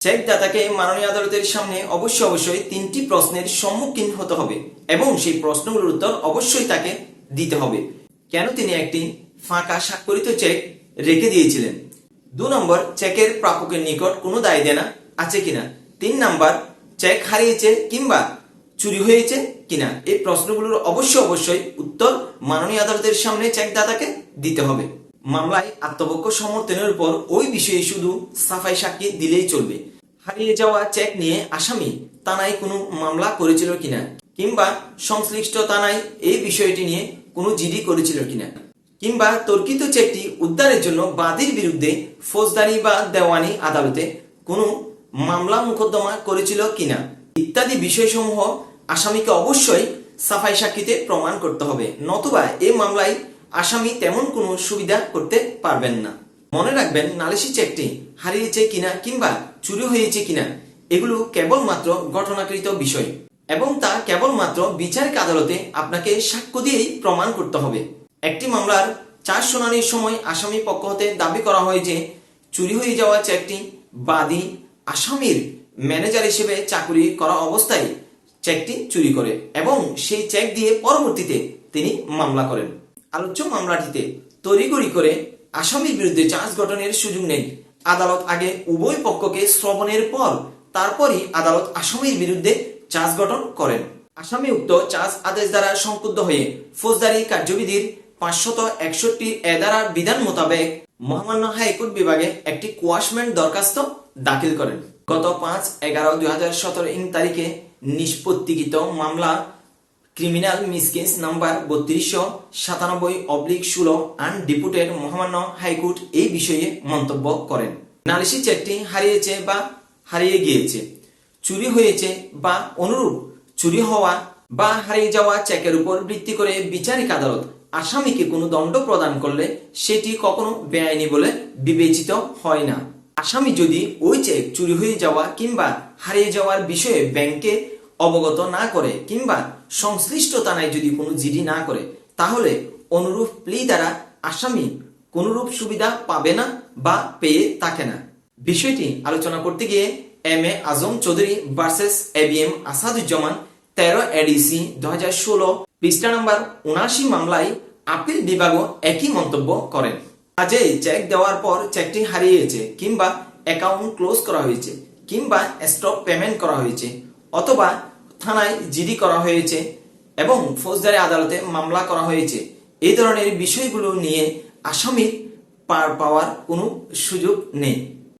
Check দাতাকে মাননীয় আদালতের সামনে অবশ্যই তিনটি প্রশ্নের সম্মুখীন হতে হবে এবং সেই প্রশ্নগুলোর উত্তর অবশ্যই তাকে দিতে হবে। কেন তিনি একটি ফাঁকা স্বাক্ষরিত চেক রেখে দিয়েছিলেন? 2 নম্বর, চেকের প্রাপকের নিকট কোনো দায় দেনা আছে কিনা? 3 নম্বর, চেক হারিয়েছে কিংবা চুরি হয়েছে কিনা? এই প্রশ্নগুলোর অবশ্যই উত্তর মাননীয় আদালতের সামনে চেক দাতাকে দিতে হবে। মামলায় আত্মপক্ষ সমর্থনের উপর ওই বিষয়ে শুধু সাফাই সাক্ষী দিলেই চলবে। হারিয়ে যাওয়া চেক নিয়ে আসামি থানায় কোনো মামলা করেছিল কিনা কিংবা সংশ্লিষ্ট থানায় এই বিষয়টি নিয়ে কোনো জিডি করেছিল কিনা কিংবা তর্কিত চেকটি উদ্ধারের জন্য বাদীর বিরুদ্ধে ফৌজদারি বা দেওয়ানি আদালতে কোনো মামলা মোকদ্দমা করেছিল কিনা ইত্যাদি বিষয়সমূহ আসামিকে অবশ্যই সাফাই সাক্ষীতে প্রমাণ করতে হবে, নতুবা এই মামলায় আসামি তেমন কোনো সুবিধা করতে পারবেন না। মনে রাখবেন, নালিশি চেকটি হারিয়েছে কিনা কিংবা চুরি হয়েছে কিনা এগুলো কেবলমাত্র ঘটনাকৃত বিষয় এবং তা কেবলমাত্র বিচারিক আদালতে আপনাকে সাক্ষ্য দিয়েই প্রমাণ করতে হবে। একটি মামলার 4 শুনানির সময় আসামি পক্ষ হতে দাবি করা হয় যে চুরি হয়ে যাওয়া চেকটি বাদী আসামির ম্যানেজার হিসেবে চাকরি করা অবস্থায় চেকটি চুরি করে এবং সেই চেক দিয়ে পরবর্তীতে তিনি মামলা করেন। আলোচ্য মামলাটিতে তড়িঘড়ি করে আসামির বিরুদ্ধে চার্জ গঠনের সুযোগ নেই। আদালত আগে উভয় পক্ষকে শ্রবণের পর তারপরই আদালত আসামির বিরুদ্ধে চার্জ গঠন করেন। আসামি উক্ত চার্জ আদেশ দ্বারা সংক্ষুব্ধ হয়ে ফৌজদারি কার্যবিধির 561 এ ধারার বিধান মোতাবেক মহামান্য হাইকোর্ট বিভাগে একটি কোয়াশমেন্ট দরখাস্ত দাখিল করেন। গত 5/11/2017 তারিখে নিষ্পত্তিকৃত মামলা ক্রিমিনাল মিসকেস নাম্বার 3297/16 আনডিপুটেড মহামান্য হাইকোর্ট এই বিষয়ে মন্তব্য করেন। নালিশি চেকটি হারিয়েছে বা হারিয়ে গিয়েছে, চুরি হয়েছে বা অনুরূপ চুরি হওয়া বা হারিয়ে যাওয়া চেকের উপর ভিত্তি করে বিচারিক আদালত আসামিকে কোনো দণ্ড প্রদান করলে সেটি কখনো বেআইনি বলে বিবেচিত হয় না। আসামি যদি ওই চেক চুরি হয়ে যাওয়া কিংবা হারিয়ে যাওয়ার বিষয়ে ব্যাংকে অবগত না করে কিংবা সংশ্লিষ্ট থানায় যদি কোনো জিডি না করে তাহলে অনুরূপ প্লি দ্বারা আসামি কোনরূপ সুবিধা পাবে না বা পেয়ে থাকে না। বিষয়টি আলোচনা করতে গিয়ে M A. Azam Chowdhury versus A B M. Asaduzzaman 13 ADC 2016 পৃষ্ঠা নাম্বার 79 মামলায় আপিল বিভাগও একই মন্তব্য করেন। কাজেই চেক দেওয়ার পর চেকটি হারিয়েছে কিংবা অ্যাকাউন্ট ক্লোজ করা হয়েছে কিংবা স্টপ পেমেন্ট করা হয়েছে অথবা থানায় জিডি করা হয়েছে এবং ফৌজদারি আদালতে মামলা করা হয়েছে, এই ধরনের বিষয়গুলো নিয়ে আসামির পার পাওয়ার কোনো সুযোগ নেই।